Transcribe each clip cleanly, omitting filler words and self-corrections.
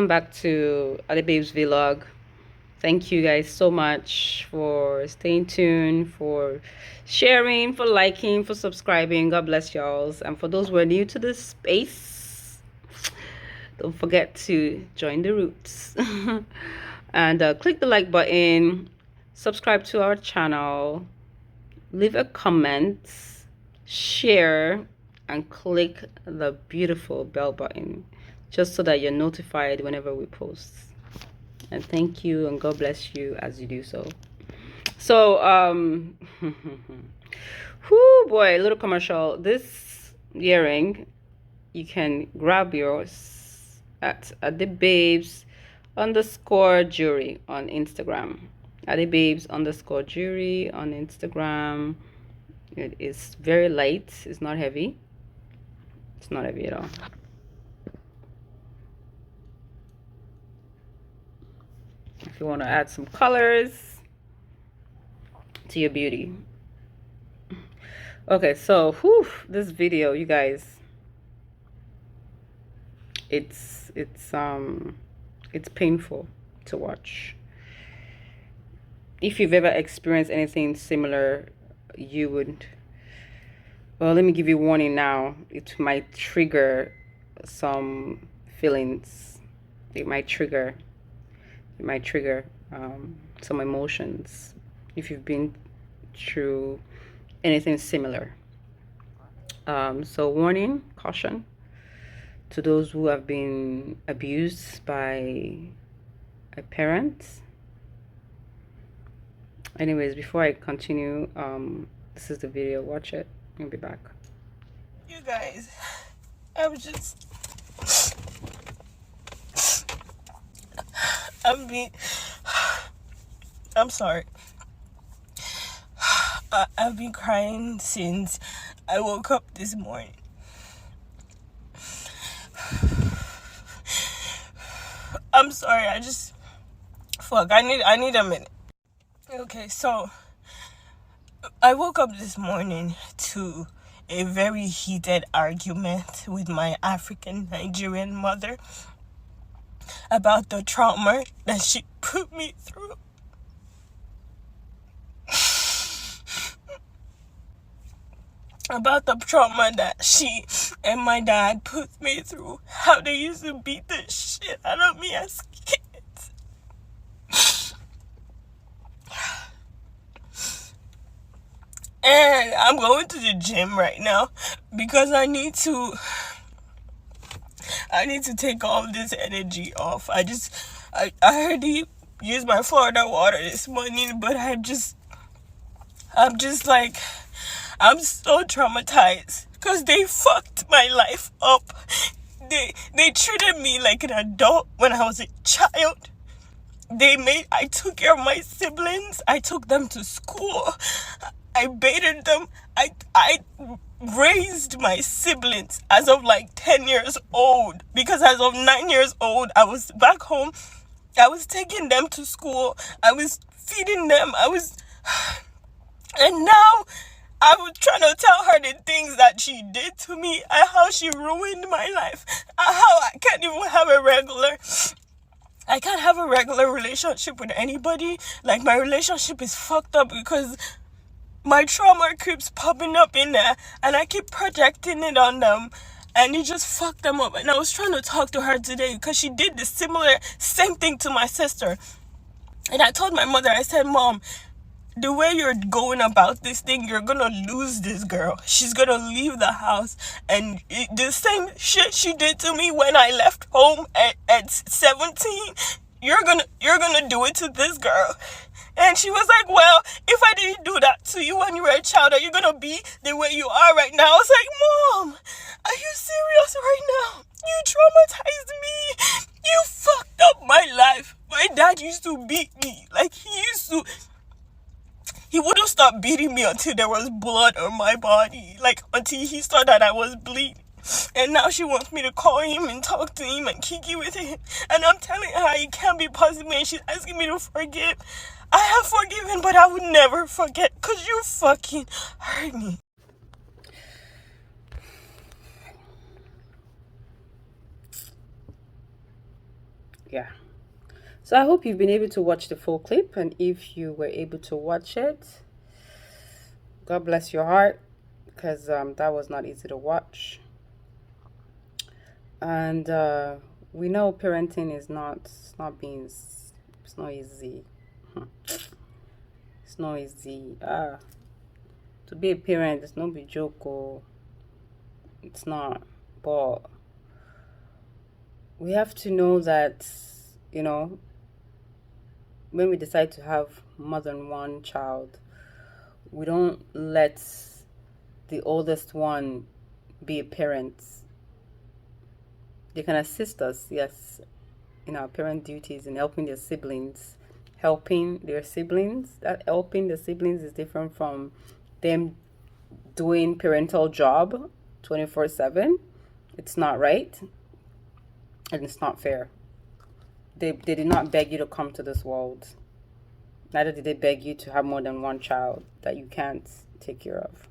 welcome back to Babes Vlog. Thank you guys so much for staying tuned, for sharing, for liking, for subscribing. God bless y'all. And for those who are new to this space, don't forget to join the roots and click the like button, subscribe to our channel, leave a comment, share, and click the beautiful bell button just so that you're notified whenever we post. And thank you and God bless you as you do so. So whoo boy, little commercial. This earring, you can grab yours at the babes underscore jewelry on Instagram. At the babes underscore jewelry on Instagram. It is very light, it's not heavy. It's not heavy at all. If you want to add some colors to your beauty. Okay, so whew, this video, you guys, it's painful to watch. If you've ever experienced anything similar, you would, well, let me give you a warning now. It might trigger some feelings. It might trigger some emotions if you've been through anything similar. So warning, caution to those who have been abused by a parent. Anyways, before I continue, this is the video. Watch it. I'll be back. You guys, I'm sorry. I've been crying since I woke up this morning. I'm sorry, I need a minute. Okay, so I woke up this morning to a very heated argument with my African Nigerian mother about the trauma that she put me through. About the trauma that she and my dad put me through. How they used to beat the shit out of me as kids. And I'm going to the gym right now because I need to take all this energy off. I already used my Florida water this morning, but I'm so traumatized because they fucked my life up. They treated me like an adult when I was a child. I took care of my siblings. I took them to school. I bathed them. I raised my siblings as of like 10 years old, because as of 9 years old, I was back home. I was taking them to school. I was feeding them. And now I was trying to tell her the things that she did to me and how she ruined my life, and how I can't have a regular relationship with anybody. Like, my relationship is fucked up because my trauma keeps popping up in there and I keep projecting it on them, and it just fucked them up. And I was trying to talk to her today because she did the same thing to my sister. And I told my mother, I said, Mom, the way you're going about this thing, you're gonna lose this girl. She's gonna leave the house, and the same shit she did to me when I left home at 17, you're gonna do it to this girl. And she was like, well, if I didn't do that to you when you were a child, are you gonna be the way you are right now? I was like, Mom, are you serious right now? You traumatized me. You fucked up my life. My dad used to beat me. Like, he wouldn't stop beating me until there was blood on my body. Like, until he saw that I was bleeding. And now she wants me to call him and talk to him and kiki with him. And I'm telling her it can't be possible, and she's asking me to forgive. I have forgiven, but I would never forget because you fucking hurt me. Yeah. So I hope you've been able to watch the full clip, and if you were able to watch it, God bless your heart, because that was not easy to watch. And we know parenting is not, it's not easy. It's not easy. To be a parent, it's not be joke. Oh, it's not. But we have to know that, you know, when we decide to have more than one child, we don't let the oldest one be a parent. They can assist us, yes, in our parent duties and helping their siblings. Helping their siblings. That helping the siblings is different from them doing parental job 24/7. It's not right and it's not fair. They did not beg you to come to this world. Neither did they beg you to have more than one child that you can't take care of.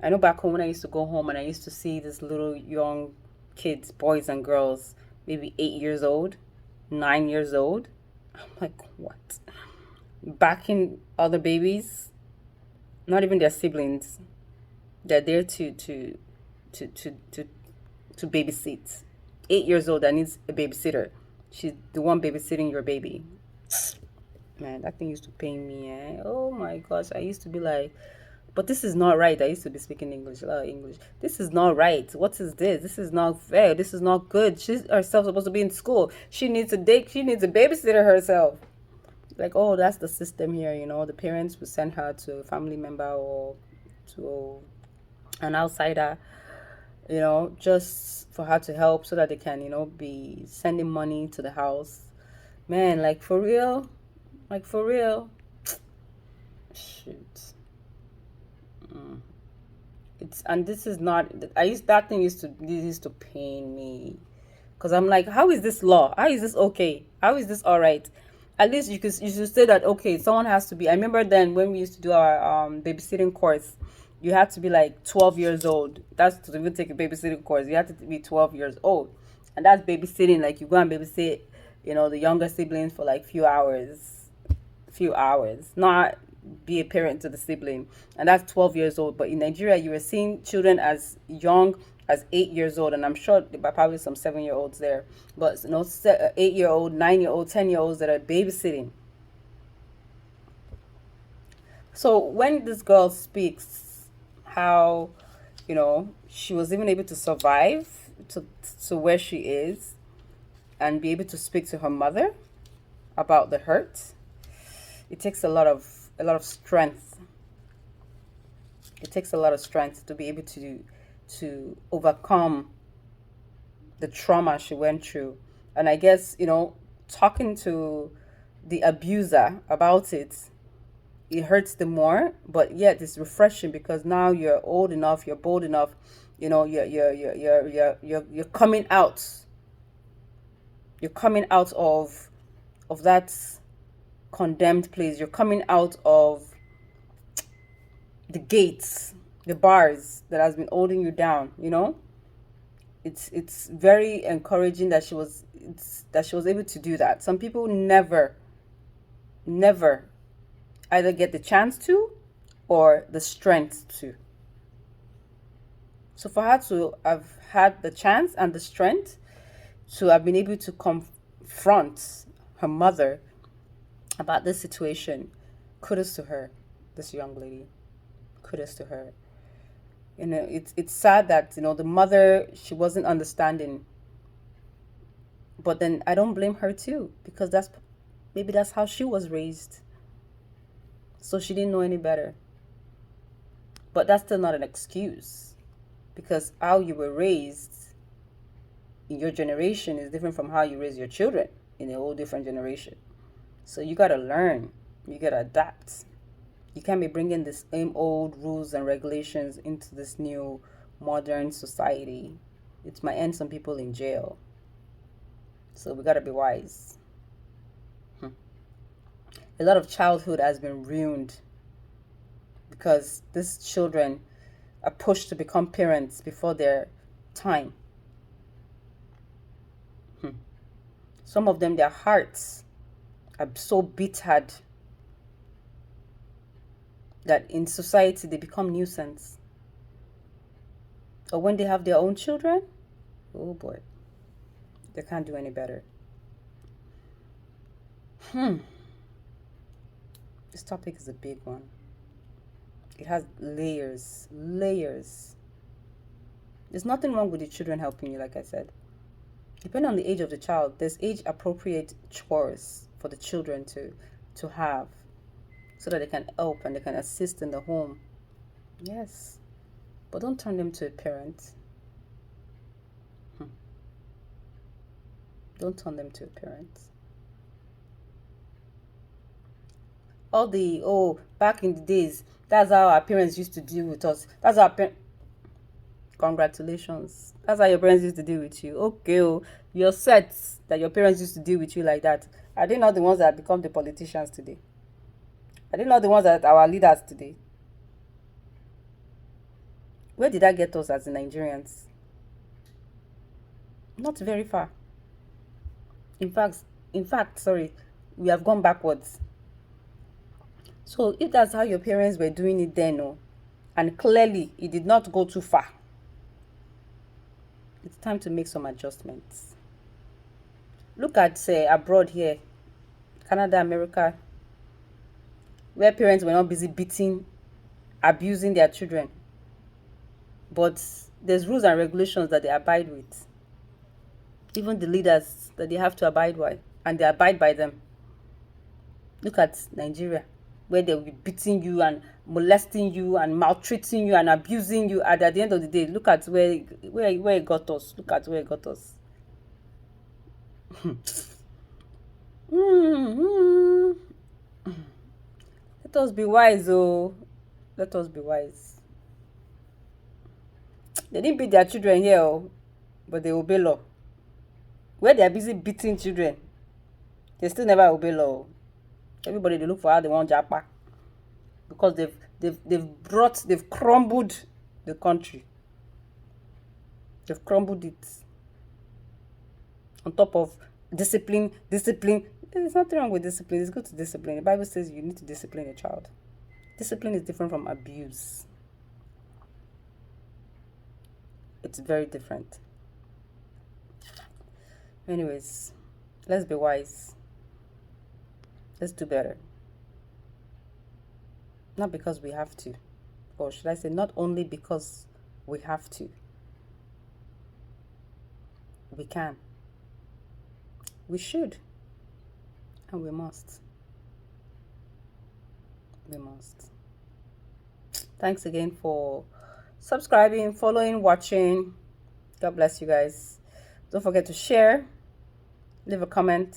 I know back home when I used to go home and I used to see these little young kids, boys and girls, maybe 8 years old, 9 years old. I'm like, what? Backing other babies, not even their siblings. They're there to to to to babysit. 8 years old that needs a babysitter. She's the one babysitting your baby. Man, that thing used to pain me. Eh? Oh my gosh, I used to be like, but this is not right. I used to be speaking English, a lot of English. This is not right. What is this? This is not fair. This is not good. She's herself supposed to be in school. She needs a date. She needs a babysitter herself. Like, oh, that's the system here. You know, the parents will send her to a family member or to an outsider, you know, just for her to help so that they can, be sending money to the house. Man, like for real? Like for real? Shoot. It's and this is not I used that thing used to this used to pain me. Because I'm like, how is this law? How is this okay? How is this all right? At least you should say that okay, someone has to be. I remember then when we used to do our babysitting course, you had to be like 12 years old. That's to even take a babysitting course. You had to be 12 years old, and that's babysitting. Like you go and babysit, the younger siblings for like few hours, not be a parent to the sibling, and that's 12 years old. But in Nigeria, you were seeing children as young as 8 years old, and I'm sure there are probably some 7 year olds there, but 8 year old, 9 year old, 10 year olds that are babysitting. So when this girl speaks, how she was even able to survive to where she is and be able to speak to her mother about the hurt, it takes a lot of strength. It takes a lot of strength to be able to overcome the trauma she went through. And I guess, talking to the abuser about it hurts the more, but yet it's refreshing because now you're old enough, you're bold enough, you're coming out. You're coming out of that condemned place. You're coming out of the gates, the bars that has been holding you down. It's very encouraging that she was able to do that. Some people never either get the chance to or the strength to. So for her to have had the chance and the strength to have been able to confront her mother about this situation, kudos to her, this young lady. Kudos to her. It's sad that the mother, she wasn't understanding, but then I don't blame her too, because maybe that's how she was raised, so she didn't know any better. But that's still not an excuse, because how you were raised in your generation is different from how you raise your children in a whole different generation. So you gotta learn, you gotta adapt. You can't be bringing the same old rules and regulations into this new modern society. It might end some people in jail. So we gotta be wise. A lot of childhood has been ruined because these children are pushed to become parents before their time. Some of them, their hearts are so bitter that in society they become nuisance. Or when they have their own children, oh boy, they can't do any better. This topic is a big one. It has layers, layers. There's nothing wrong with the children helping you, like I said. Depending on the age of the child, there's age appropriate chores for the children to have so that they can help and they can assist in the home. Yes. But don't turn them to a parent. Don't turn them to a parent. All the, oh, back in the days, that's how our parents used to deal with us. That's our parents. Congratulations. That's how your parents used to deal with you. Okay, oh, you're set that your parents used to deal with you like that. Are they not the ones that become the politicians today? Are they not the ones that are our leaders today? Where did that get us as the Nigerians? Not very far. In fact, sorry, we have gone backwards. So if that's how your parents were doing it then, oh, and clearly it did not go too far, it's time to make some adjustments. Look at, say, abroad here, Canada, America, where parents were not busy beating, abusing their children. But there's rules and regulations that they abide with. Even the leaders that they have to abide by, and they abide by them. Look at Nigeria, where they'll be beating you and molesting you and maltreating you and abusing you. And at the end of the day, look at where it got us. Look at where it got us. Let us be wise, oh. Let us be wise. They didn't beat their children here, oh, but they obey law. Where they are busy beating children, they still never obey law. Everybody, they look for how they want japa, because they've crumbled the country. They've crumbled it. On top of discipline. There's nothing wrong with discipline. It's good to discipline. The Bible says you need to discipline a child. Discipline is different from abuse. It's very different. Anyways, let's be wise. Let's do better. Not because we have to. Or should I say, not only because we have to. We can. We should. And we must. We must. Thanks again for subscribing, following, watching. God bless you guys. Don't forget to share, leave a comment,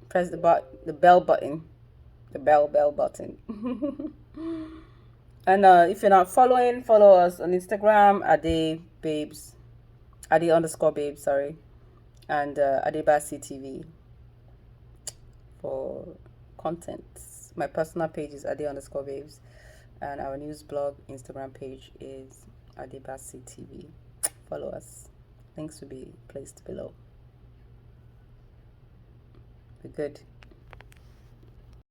press the bell button, the bell button. And if you're not following, follow us on Instagram, Ade_babes, sorry, and Adebasi TV for content. My personal page is Ade_babes, and our news blog Instagram page is Adebasi TV. Follow us. Links will be placed below. Be good.